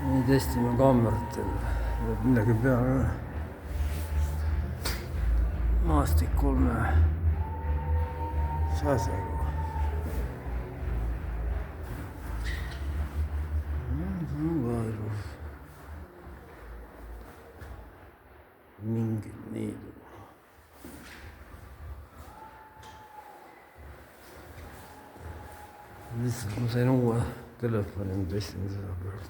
nii testime kaameratel, tuleb midagi peale. Maastik 3 sääsega. Mingid niidu. Lihtsalt ma sain uue telefoni, ma testsin seda praegu.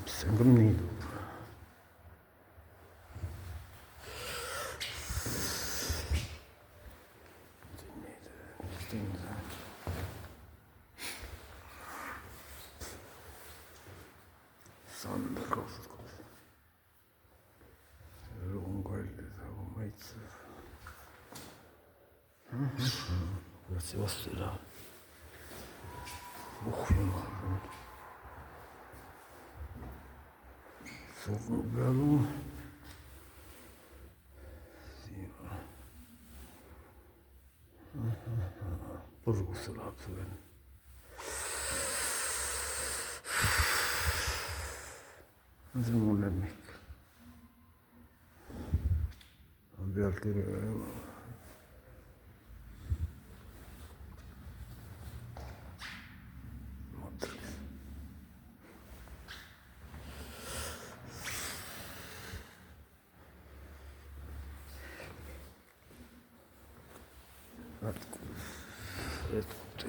See on ka niidu. Sander 22. See elu on kallis, aga maitsev. Kuidas see vastu ei lähe? Jumal. Surnu pealu. Põrgusse läheb see veel. See on mu lemmik. Pealt kirja ei ole. Matriks. Ette.